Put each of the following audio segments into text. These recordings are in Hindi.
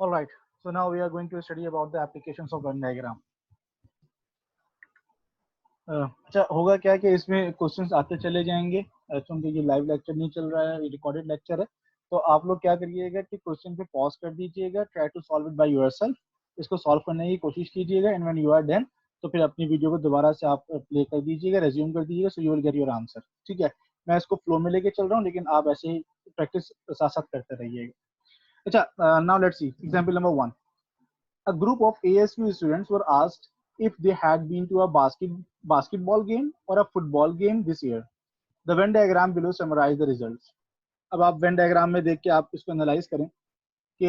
All right. So now we are going to study about the applications of Venn diagram. अच्छा होगा क्या कि इसमें क्वेश्चंस आते चले जाएंगे। क्योंकि ये लाइव लेक्चर नहीं चल रहा है, ये रिकॉर्डेड लेक्चर है। तो आप लोग क्या करिएगा कि क्वेश्चन पे पॉज कर दीजिएगा, try to solve it by yourself. इसको सॉल्व करने की कोशिश कीजिएगा and when you are done तो फिर अपनी वीडियो को दोबारा से आप प्ले कर दीजिएगा, रेज्यूम कर दीजिएगा, so you will get your answer. ठीक है, मैं इसको फ्लो में लेके चल रहा हूँ, लेकिन आप ऐसे ही प्रैक्टिस साथ साथ करते रहिएगा। अच्छा, now let's see example number 1। A group of ASU students were asked if they had been to a basketball game or a football game this year. The Venn diagram below summarize the results. अब आप वेन डायग्राम में देख के आप इसको एनालाइज करें कि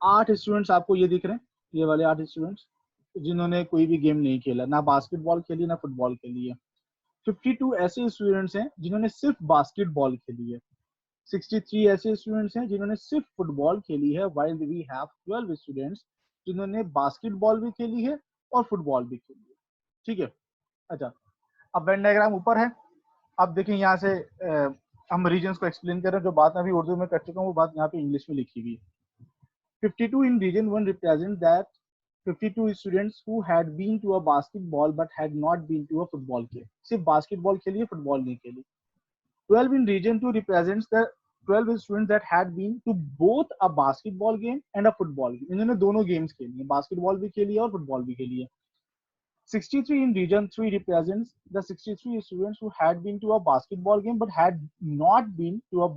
8 स्टूडेंट्स आपको ये दिख रहे हैं, ये वाले 8 स्टूडेंट्स जिन्होंने कोई भी गेम नहीं खेला, ना बास्केटबॉल खेली ना फुटबॉल खेली है। 52 ऐसे स्टूडेंट्स हैं जिन्होंने सिर्फ बास्केटबॉल खेली है। 63 ऐसे स्टूडेंट्स हैं जिन्होंने सिर्फ फुटबॉल खेली है, वाइल वी हैव 12 स्टूडेंट्स जिन्होंने बास्केटबॉल भी खेली है और फुटबॉल भी खेली है। ठीक है। अच्छा, अब वेन डायग्राम ऊपर है। अब देखिए यहाँ से हम रीजन्स को एक्सप्लेन कर रहे हैं। जो बात मैं अभी उर्दू में कर चुका हूँ वो बात यहाँ पे इंग्लिश में लिखी हुई है। 52 in region 1 represent that 52 students who had been to a basketball but had not been to a football game। सिर्फ बास्केटबॉल खेली है, फुटबॉल नहीं खेली। 12 in region 2 represents the 12 students that had been to both a basketball game and a football game। इन्होंने दोनों गेम्स खेली है, बास्केटबॉल भी खेली है और फुटबॉल भी खेली है। 63 in region 3 represents the 63 students who had been to a basketball game but had not been to a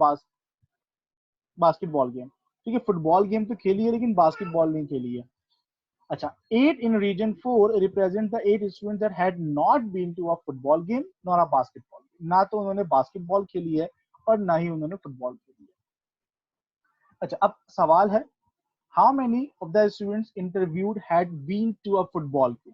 basketball game। ठीक है, फुटबॉल गेम तो खेली है लेकिन बास्केटबॉल नहीं खेली है। अच्छा, 8 in region 4 represent the 8 students that had not been to a football game nor a basketball game। ना तो उन्होंने बास्केटबॉल खेली है और ना ही उन्होंने फुटबॉल खेली है। अच्छा, अब सवाल है how many of the students interviewed had been to a football game.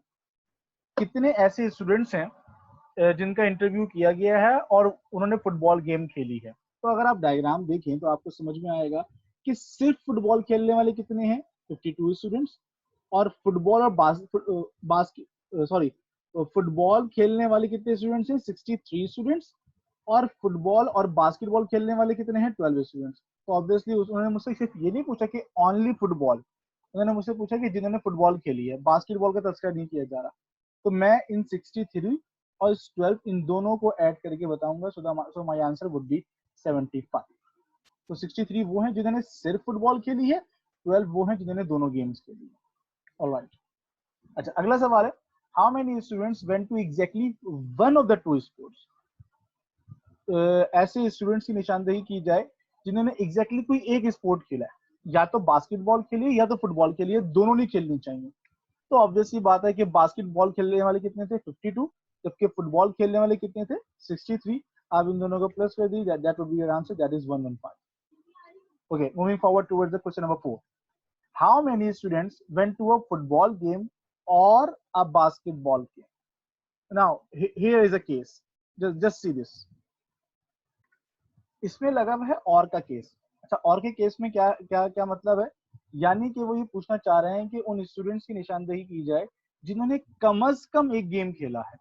कितने ऐसे स्टूडेंट्स हैं जिनका इंटरव्यू किया गया है और उन्होंने फुटबॉल गेम खेली है। तो अगर आप डायग्राम देखें तो आपको समझ में आएगा कि सिर्फ फुटबॉल खेलने वाले कितने हैं, 52 स्टूडेंट्स। और फुटबॉल और बास्केट सॉरी फुटबॉल खेलने वाले कितने स्टूडेंट्स हैं, 63 स्टूडेंट्स। और फुटबॉल और बास्केटबॉल खेलने वाले कितने हैं, 12 स्टूडेंट्स। तो ऑब्वियसली उन्होंने मुझसे सिर्फ ये नहीं पूछा कि ओनली फुटबॉल, उन्होंने मुझसे पूछा कि जिन्होंने फुटबॉल खेली है, बास्केटबॉल का तस्करा नहीं किया जा रहा। तो मैं इन 63 और इस 12 इन दोनों को ऐड करके बताऊंगा, so my answer would be 75। तो 63 वो हैं जिन्होंने सिर्फ फुटबॉल खेली है, 12 वो हैं जिन्होंने दोनों गेम्स खेली है। ऑलराइट। अच्छा, अगला सवाल है how many students went to exactly one of the two sports. ऐसे स्टूडेंट्स की निशानदेही की जाए जिन्होंने एग्जैक्टली कोई एक स्पोर्ट खेला है, या तो बास्केटबॉल खेली है या तो फुटबॉल खेली है, दोनों नहीं खेलनी चाहिए। तो ऑब्वियसली बात है कि बास्केटबॉल खेलने वाले कितने थे, 52, जबकि फुटबॉल खेलने वाले कितने थे, 63। आप इन दोनों को प्लस कर दीजिए, that would be your answer, that is 115। Okay, moving forward towards the question number 4। How many students went to a football game और a basketball game. Now here is a case, just see this. इसमें लगा हुआ है और का केस। अच्छा, और के केस में क्या क्या क्या मतलब है, यानी कि वो ये पूछना चाह रहे हैं कि उन स्टूडेंट्स की निशानदेही की जाए जिन्होंने कम से कम एक गेम खेला है,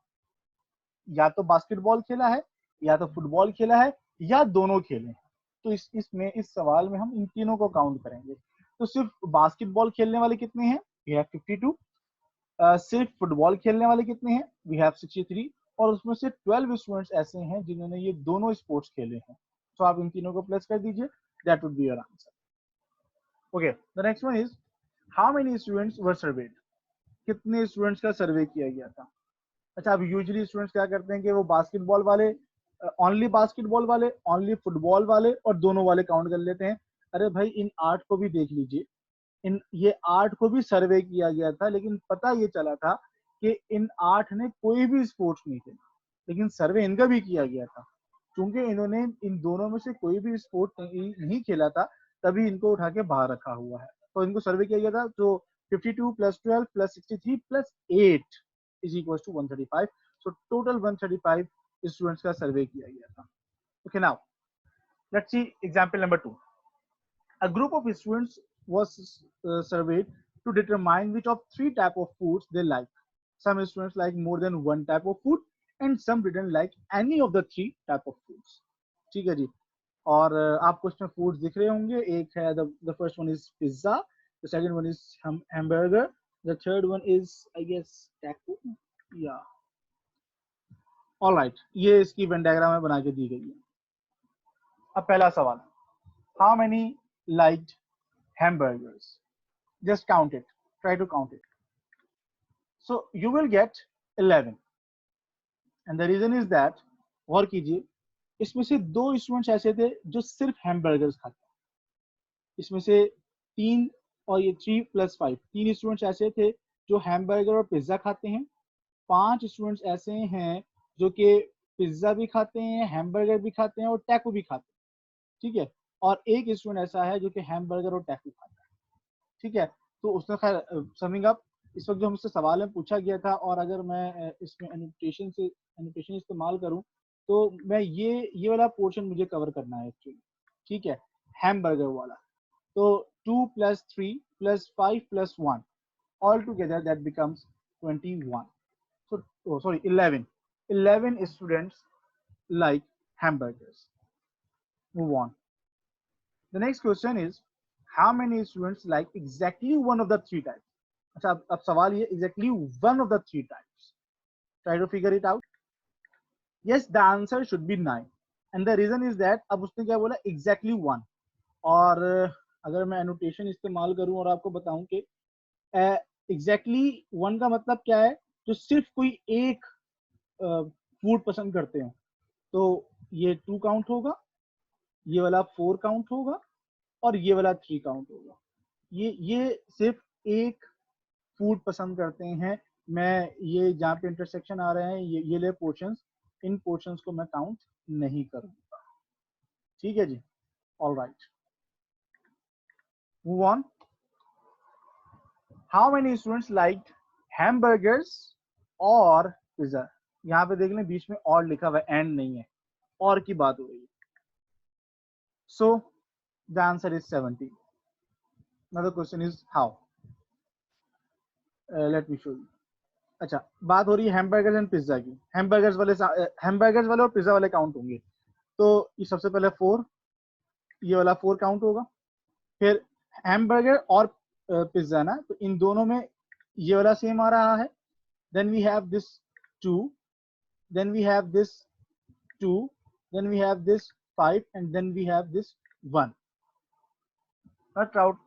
या तो बास्केटबॉल खेला है या तो फुटबॉल खेला है या दोनों खेले हैं। तो इस सवाल में हम इन तीनों को काउंट करेंगे। तो सिर्फ बास्केटबॉल खेलने वाले कितने हैं, वी हैव 52। सिर्फ फुटबॉल खेलने वाले कितने हैं, वी हैव 63। और उसमें से 12 स्टूडेंट्स ऐसे हैं जिन्होंने ये दोनों स्पोर्ट्स खेले हैं। तो आप इन तीनों को प्लस कर दीजिए, that would be your answer. Okay, the next one is how many students were served. कितने स्टूडेंट्स का सर्वे किया गया था। अच्छा, अब यूजुअली स्टूडेंट्स क्या करते हैं कि वो बास्केटबॉल वाले, ओनली बास्केटबॉल वाले, ओनली फुटबॉल वाले और दोनों वाले काउंट कर लेते हैं। अरे भाई, इन 8 को भी देख लीजिए, इन ये 8 को भी सर्वे किया गया था, लेकिन पता ये चला था कि इन 8 ने कोई भी स्पोर्ट्स नहीं खेला, लेकिन सर्वे इनका भी किया गया था। क्योंकि इन्होंने इन दोनों में से कोई भी स्पोर्ट नहीं खेला था, तभी इनको उठा के बाहर रखा हुआ है। तो इनको सर्वे किया गया था। तो 52 plus 12 plus 63 plus 8 is equal to 135। So total 135 students का सर्वे किया गया था। Okay, now let's see example number 2। A group of students was surveyed to determine which of three type of foods they like. Some students like more than one type of food and some didn't like any of the three type of foods। ठीक है जी। और आपको इसमें फूड्स दिख रहे होंगे, एक है the first one is pizza, the second one is hamburger, the third one is I guess taco या ऑलराइट, ये इसकी वेन डायग्राम में बना के दी गई है। अब पहला सवाल, how many liked hamburgers? Just count it. Try to count it. So you will get 11. And the reason is that, गौर कीजिए, इसमें से 2 स्टूडेंट्स ऐसे थे जो सिर्फ हैमबर्गर्स खाते हैं। इसमें से 3 और ये 3 + 5, 3 स्टूडेंट्स ऐसे थे जो हैमबर्गर और पिज्जा खाते हैं। 5 स्टूडेंट्स ऐसे हैं जो कि पिज्जा भी खाते हैं, हैमबर्गर भी खाते हैं और टैको भी खाते हैं, ठीक है। और एक स्टूडेंट ऐसा है जो कि हैमबर्गर और टैको खाता है, ठीक है। तो उसने खैर समिंग अप, इस वक्त जो हमसे सवाल में पूछा गया था, और अगर मैं इसमें एनोटेशन इस्तेमाल करूं तो मैं ये वाला पोर्शन मुझे कवर करना है एक्चुअली, ठीक है, हैमबर्गर वाला। तो 2 + 3 + 5 + 1 all together that becomes 21. So sorry, 11 students like hamburgers. Move on. The next question is, how many students like exactly one of the 3 types? अच्छा, अब सवाल ये exactly one of the 3 types. Try to figure it out. Yes, the answer should be 9. And the reason is that अब उसने क्या बोला, exactly one. और अगर मैं annotation इस्तेमाल करूं और आपको बताऊं कि exactly one का मतलब क्या है, जो सिर्फ कोई एक फूड पसंद करते हैं, तो ये 2 काउंट होगा, ये वाला 4 काउंट होगा और ये वाला 3 काउंट होगा। ये सिर्फ एक फूड पसंद करते हैं। मैं ये जहाँ पे इंटरसेक्शन आ रहे हैं, ये ले पोर्शंस, इन पोर्शंस को मैं काउंट नहीं करूंगा, ठीक है जी। Alright, move on. How many students like hamburgers और पिज्जा? यहाँ पे देख लें, बीच में और लिखा हुआ है, एंड नहीं है, और की बात हो रही है। So the answer is 17. Now the question is how. Let me show you. अच्छा, बात हो रही है हैमबर्गर्स एंड पिज्जा की। हैमबर्गर्स वाले और पिज्जा वाले काउंट होंगे। तो ये सबसे पहले 4, ये वाला 4 काउंट होगा। फिर हैमबर्गर और पिज्जा ना, तो इन दोनों में ये वाला सेम आ रहा है। Then we have this 2, then we have this 2, then we have this 5 and then we have this 1.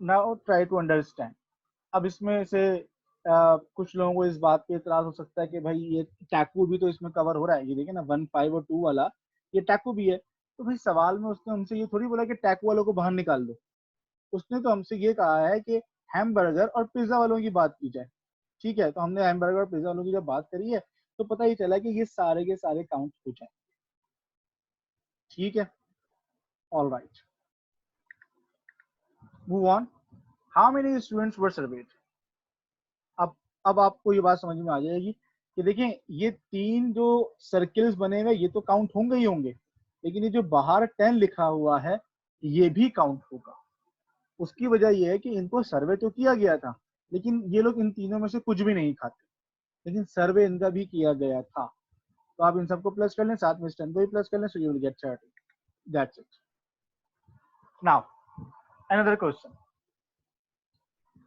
Now try to understand. अब इसमें से कुछ लोगों को इस बात पे इतराज हो सकता है कि भाई ये टैको भी तो इसमें कवर हो रहा है। ये देखिए ना, 1, 5 और 2 वाला ये टैको भी है। तो भाई सवाल में उसने हमसे ये थोड़ी बोला कि टैको वालों को बाहर निकाल दो। उसने तो हमसे ये कहा है कि हैमबर्गर और पिज्जा वालों की बात की जाए, ठीक है। तो हमने हैमबर्गर और पिज्जा वालों की जब बात करी है तो पता ही चला कि ये सारे के सारे काउंट हो जाए, ठीक है। All right, move on. How many students were served? अब आपको ये बात समझ में आ जाएगी कि देखिए, ये 3 जो सर्किल्स बने हुए ये तो काउंट होंगे ही होंगे, लेकिन ये जो बाहर 10 लिखा हुआ है ये भी काउंट होगा। उसकी वजह ये है कि इनको सर्वे तो किया गया था, लेकिन ये लोग इन तीनों में से कुछ भी नहीं खाते, लेकिन सर्वे इनका भी किया गया था। तो आप इन सबको प्लस कर लें, साथ में 10 को भी प्लस कर लें, so you will gate 30. That's it. Now another question.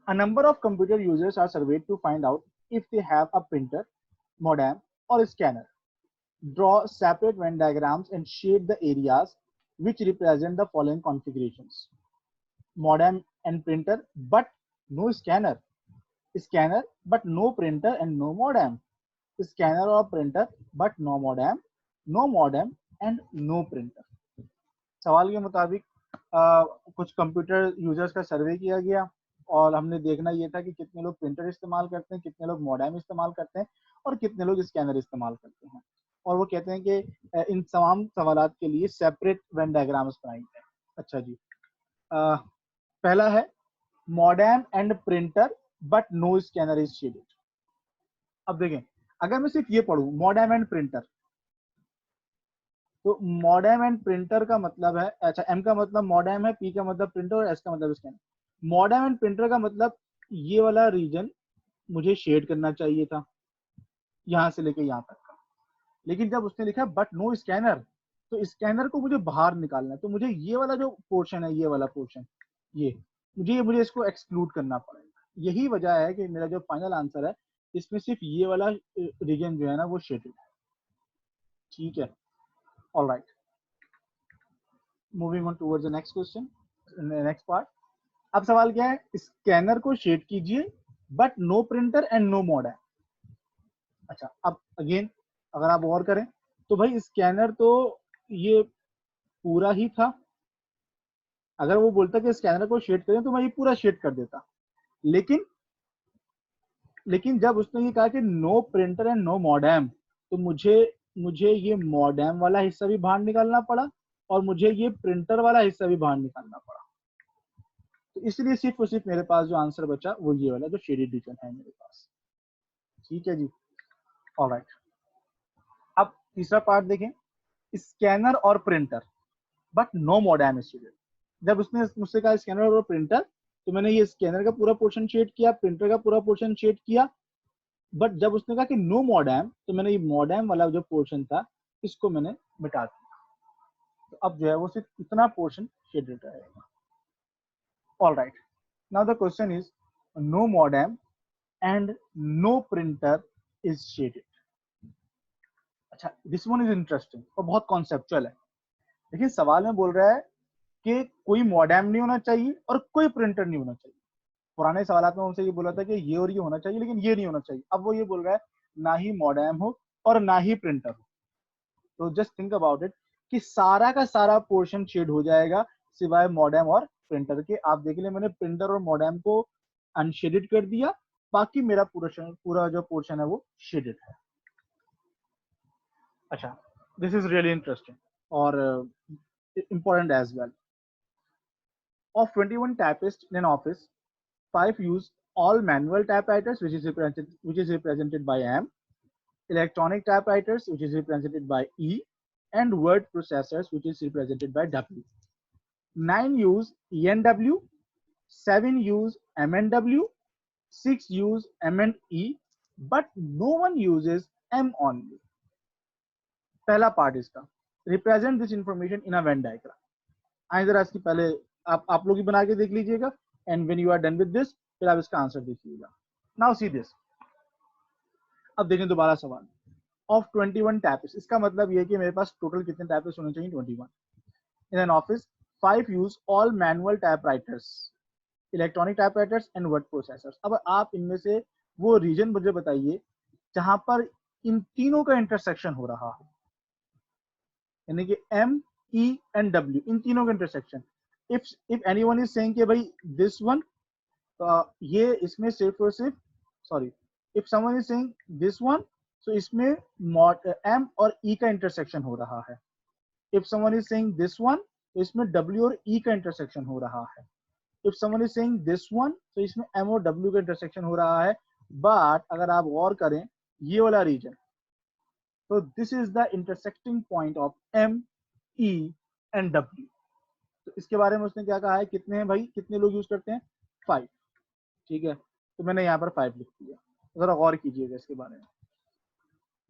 A number of computer users are surveyed to find out if they have a printer, modem, or scanner. Draw separate Venn diagrams and shade the areas which represent the following configurations: modem and printer, but no scanner; scanner, but no printer and no modem; scanner or printer, but no modem and no printer. सवाल के मुताबिक कुछ कंप्यूटर यूजर्स का सर्वे किया गया और हमने देखना ये था कि कितने लोग प्रिंटर इस्तेमाल करते हैं, कितने लोग मॉडेम इस्तेमाल करते हैं और कितने लोग स्कैनर इस्तेमाल करते हैं। और वो कहते हैं कि इन तमाम सवालात के लिए सेपरेट वेन डायग्राम्स बनाई जाए। अच्छा जी, पहला है modem and printer but no scanner is shaded. अब देखें, अगर मैं सिर्फ ये पढ़ूं मॉडेम एंड प्रिंटर, तो मॉडेम एंड प्रिंटर का मतलब है, अच्छा एम का मतलब मॉडेम है, पी का मतलब प्रिंटर और एस का मतलब स्कैनर। मॉडेम एंड प्रिंटर का मतलब ये वाला रीजन मुझे शेड करना चाहिए था, यहां से लेके यहां तक का, लेकिन जब उसने लिखा बट नो स्कैनर, तो स्कैनर को मुझे बाहर निकालना है, तो मुझे ये वाला जो पोर्शन है, ये वाला पोर्शन, ये मुझे इसको एक्सक्लूड करना पड़ेगा। यही वजह है कि मेरा जो फाइनल आंसर है इसमें सिर्फ ये वाला रीजन जो है ना वो शेडेड है। ठीक है, alright, moving on towards the next question, next part. अब सवाल क्या है, स्कैनर को शेड कीजिए but no printer and no mod है। अच्छा, अब अगेन अगर आप और करें तो भाई स्कैनर तो ये पूरा ही था, अगर वो बोलता कि स्कैनर को शेड करें तो मैं ये पूरा शेड कर देता, लेकिन जब उसने ये कहा कि no printer and no modem, तो मुझे मुझे ये मॉडेम वाला हिस्सा भी बाहर निकालना पड़ा और मुझे ये प्रिंटर वाला हिस्सा भी बाहर निकालना पड़ा। तो इसलिए सिर्फ और सिर्फ मेरे पास जो आंसर बचा वो ये वाला जो शेडेड रीजन है मेरे पास। ठीक है जी, ऑलराइट। अब तीसरा पार्ट देखें, स्कैनर और printer but no modem shaded. जब उसने मुझसे कहा स्कैनर और प्रिंटर, तो मैंने ये स्कैनर का पूरा पोर्शन शेड किया, प्रिंटर का पूरा पोर्शन शेड किया, बट जब उसने कहा कि नो मॉडेम, तो मैंने ये मॉडेम वाला जो पोर्शन था इसको मैंने मिटा दिया। तो अब जो है वो सिर्फ इतना पोर्शन शेडेड रहेगा। Alright, now the question is no modem and no printer is shaded. अच्छा, दिस वन इज इंटरेस्टिंग और बहुत कॉन्सेप्चुअल है। देखिए सवाल में बोल रहा है कि कोई मॉडेम नहीं होना चाहिए और कोई प्रिंटर नहीं होना चाहिए। पुराने सवाल में हमसे ये बोला था कि ये और ये होना चाहिए लेकिन ये नहीं होना चाहिए। अब वो ये बोल रहा है ना ही मॉडेम हो और ना ही प्रिंटर हो। तो जस्ट थिंक अबाउट इट कि सारा का सारा पोर्शन शेड हो जाएगा सिवाय मॉडेम और प्रिंटर के। आप देख ले, मैंने प्रिंटर और मॉडेम को अनशेडेड कर दिया, बाकी मेरा पूरा जो पोर्शन है वो शेडेड है। अच्छा, दिस इज रियली इंटरेस्टिंग और important as well. Of 21 typists in an office, 5 use all manual typewriters, which is represented by M, electronic typewriters, which is represented by E, and word processors, which is represented by W. 9 use ENW, 7 use MNW, 6 use M and E, but no one uses M only. पहला पार्ट इसका, represent this information in a Venn diagram. आइए जरा इसकी पहले आप लोग ही बना के देख लीजिएगा, and when you are done with this फिर आप इसका आंसर देखिएगा। नाउ सी दिस, अब देखें दोबारा सवाल। ऑफ 21 टैप्स, इसका मतलब ये है कि मेरे पास टोटल कितने टैप्स होने चाहिए, 21। In an office 5 use all manual typewriters, electronic typewriters and word processors. अब आप इनमें से वो रीजन मुझे बताइए जहां पर इन तीनों का इंटरसेक्शन हो रहा हो, यानी कि M, E एंड W, इन तीनों का intersection. If anyone is saying कि भाई दिस वन, ये इसमें सिर्फ और सिर्फ, sorry, if someone is saying this one, तो इसमें M और E का इंटरसेक्शन हो रहा है। If someone is saying this one, तो इसमें W और E का इंटरसेक्शन हो रहा है। If someone is saying this one, तो इसमें M और W का इंटरसेक्शन हो रहा है। बट अगर आप गौर करें ये वाला रीजन, तो this is the intersecting point of M, E and W। तो इसके बारे में उसने क्या कहा है, कितने हैं भाई, कितने लोग यूज करते हैं, 5। ठीक है, तो मैंने यहाँ पर 5 लिख दिया, जरा गौर कीजिएगा इसके बारे में।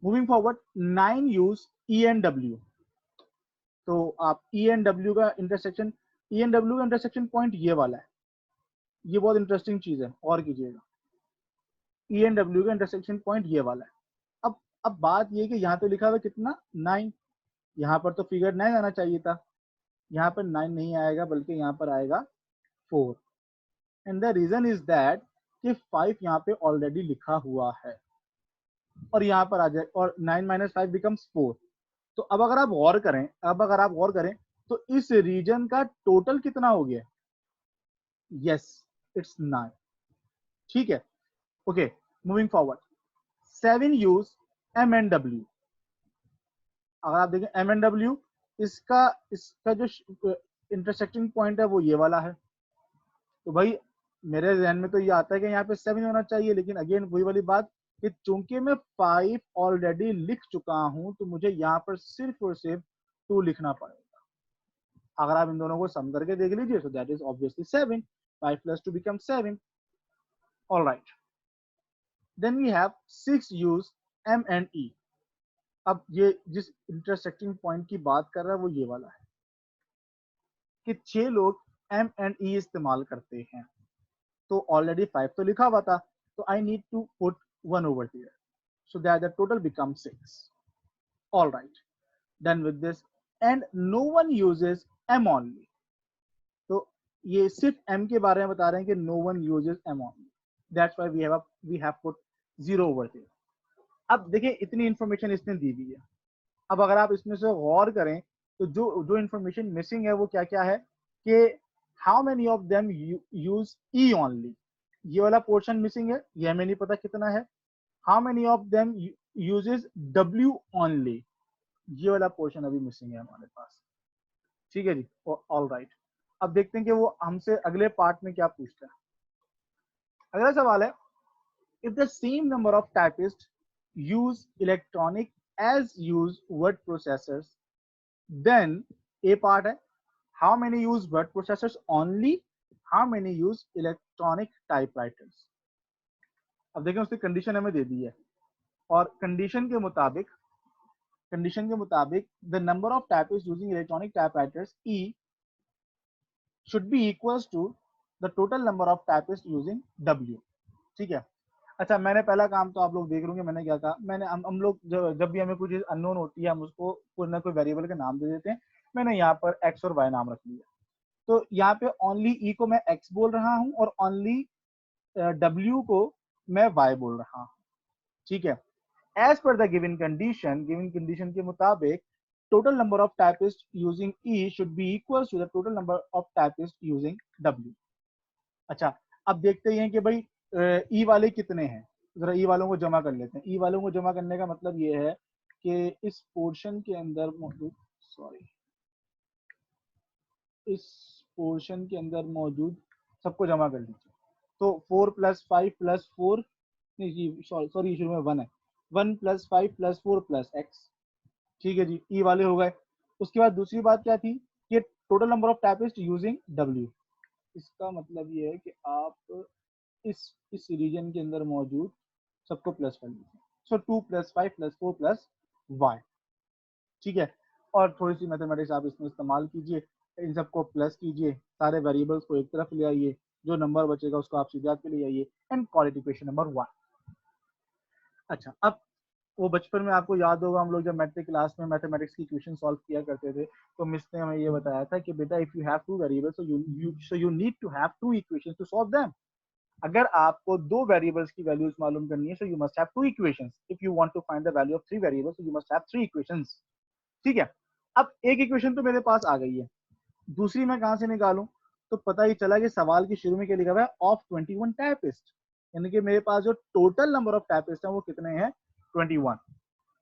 Moving forward, 9 use E and W। तो आप E एंड W का इंटरसेक्शन, E एंड W का इंटरसेक्शन पॉइंट ये वाला है, ये बहुत इंटरेस्टिंग चीज है, और कीजिएगा। E एंड W का इंटरसेक्शन पॉइंट ये वाला है। अब बात ये कि यहाँ पे लिखा हुआ कितना, 9, यहाँ पर तो फिगर 9 आना चाहिए था, यहाँ पर 9 नहीं आएगा बल्कि यहाँ पर आएगा 4। And the reason is that कि 5 यहाँ पे ऑलरेडी लिखा हुआ है और यहाँ पर आ जाए, और 9 माइनस 5 बिकम्स 4। तो अब अगर आप गौर करें तो इस रीजन का टोटल कितना हो गया, यस इट्स 9। ठीक है, okay, moving forward, 7 use M and W। अगर आप देखें M एंड W, इसका जो इंटरसेक्टिंग पॉइंट है वो ये वाला है। तो भाई मेरे ध्यान में तो ये आता है कि यहाँ पे 7 होना चाहिए, लेकिन अगेन वही वाली बात कि चूंकि मैं 5 ऑलरेडी लिख चुका हूं तो मुझे यहाँ पर सिर्फ और सिर्फ 2 लिखना पड़ेगा। अगर आप इन दोनों को सम करके देख लीजिए, so that is obviously 7, 5 plus 2 becomes 7. All right, then we have 6 use M and E। अब ये जिस इंटरसेक्टिंग पॉइंट की बात कर रहा है वो ये वाला है कि 6 लोग एम एंड ई इस्तेमाल करते हैं, तो ऑलरेडी 5 तो लिखा हुआ था, तो I need to put 1 over here so that the total becomes 6. All right, done with this. And no one uses m only. तो ये सिर्फ m के बारे में बता रहे हैं कि no one uses m only. That's why we have put 0 over here. अब देखिए इतनी इंफॉर्मेशन इसने दी हुई है। अब अगर आप इसमें से गौर करें तो जो जो इंफॉर्मेशन मिसिंग है वो क्या क्या है कि how many of them use E only, ये वाला पोर्शन मिसिंग है, ये हमें नहीं पता कितना है। How many of them uses W only, ये वाला पोर्शन अभी मिसिंग है हमारे पास। ठीक है जी, ऑल राइट। अब देखते हैं कि वो हमसे अगले पार्ट में क्या पूछता है। अगला सवाल है, if the same number of typists use electronic as use word processors, then a part है how many use word processors only, how many use electronic typewriters। अब देखें उसकी कंडीशन हमें दे दी है और कंडीशन के मुताबिक the number of typist using electronic typewriters E should be equals to the total number of typists using W। ठीक है। अच्छा, मैंने पहला काम तो आप लोग देख रहे मैंने क्या कहा, मैंने हम लोग जब भी हमें कोई चीज अननोन होती है हम उसको कोई ना कोई वेरिएबल का नाम दे देते हैं। मैंने यहाँ पर x और y नाम रख लिया, तो यहाँ पे ओनली e को मैं x बोल रहा हूँ और ओनली w को मैं y बोल रहा हूँ। ठीक है। As per the given condition के मुताबिक total number of typists using E should be equal to the total number of typists using W। अच्छा, अब देखते हैं कि भाई E वाले कितने हैं, जरा E वालों को जमा कर लेते हैं। E वालों को जमा करने का मतलब ये है कि इस पोर्शन के अंदर मौजूद सबको जमा कर लीजिए। तो 4 + 5 + 4, नहीं सॉरी शुरू में 1 है, 1 + 5 + 4 + x। ठीक है जी, ई वाले हो गए। उसके बाद दूसरी बात क्या थी कि total number of typist using W. इसका मतलब ये है कि आप इस रीजन के अंदर मौजूद सबको प्लस कर लीजिए। सो 2 + 5 + 4 + y। ठीक है। और थोड़ी सी मैथमेटिक्स आप इसमें इस्तेमाल कीजिए, इन सबको प्लस कीजिए, सारे वेरिएबल्स को एक तरफ ले आइए, जो नंबर बचेगा उसको आप सीधे पे ले आइए and call it equation number 1। अच्छा, अब वो बचपन में आपको याद होगा हम लोग जब मैट्रिक क्लास में मैथमेटिक्स की इक्वेशन सॉल्व किया करते थे तो मिस ने हमें ये बताया था कि बेटा if you have two variables so you need to have two equations to solve them. अगर आपको दो वेरिएबल्स की वैल्यूज मालूम करनी है so you must have two equations. If you want to find the value of 3 variables so you must have 3 equations. ठीक है। अब एक इक्वेशन तो मेरे पास आ गई है, दूसरी मैं कहां से निकालूं? तो पता ही चला कि सवाल के शुरू में क्या लिखा हुआ है, ऑफ 21 टाइपिस्ट, यानी कि मेरे पास जो टोटल नंबर ऑफ टाइपिस्ट हैं वो कितने हैं, 21।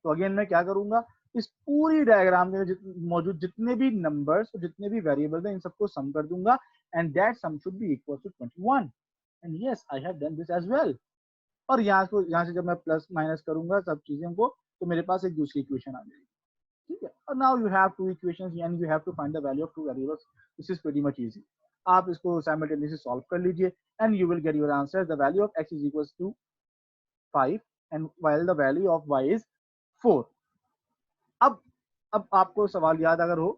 तो अगेन मैं क्या करूंगा, इस पूरी डायग्राम में मौजूद जितने भी नंबर्स जितने भी वेरिएबल्स हैं इन सबको सम कर दूंगा and that sum should be equal to 21। And yes I have done this as well. और यहाँ से जब मैं प्लस माइनस करूंगा सब चीजों को तो मेरे पास एक दूसरी इक्वेशन आ जाएगी। ठीक है। और now you have two equations and you have to find the value of two variables. This is pretty much easy. आप इसको साइमल्टेनियसली सॉल्व कर लीजिए and you will get your answer. The value of x is equal to 5 and while the value of y is 4। अब आपको सवाल याद अगर हो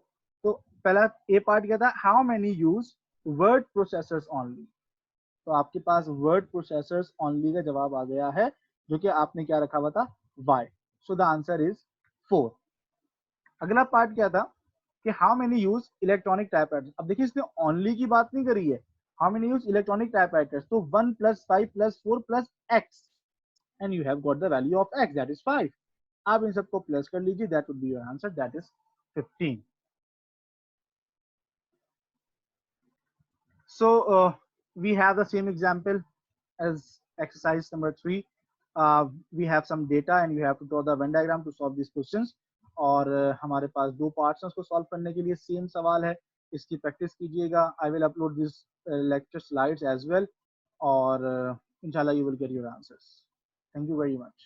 तो पहला ए पार्ट क्या था, how many use word processors only. तो आपके पास वर्ड प्रोसेसर्स ओनली का जवाब आ गया है जो कि आपने क्या रखा हुआ था, y। So the answer is 4। अगला पार्ट क्या था कि how many use electronic typewriters. अब देखिए इसने ओनली की बात नहीं करी है, how many use electronic typewriters. तो 1 + 5 + 4 + x and you have got the value of x that is 5। आप इन सबको प्लस कर लीजिए, that would be your answer, that is 15। So we have the same example as exercise number 3. We have some data and you have to draw the Venn diagram to solve these questions. और हमारे पास दो पार्ट्स हैं उसको सॉल्व करने के लिए, सेम सवाल है, इसकी प्रैक्टिस कीजिएगा। I will upload this lecture slides as well और इंशाल्लाह you will get your answers. Thank you very much.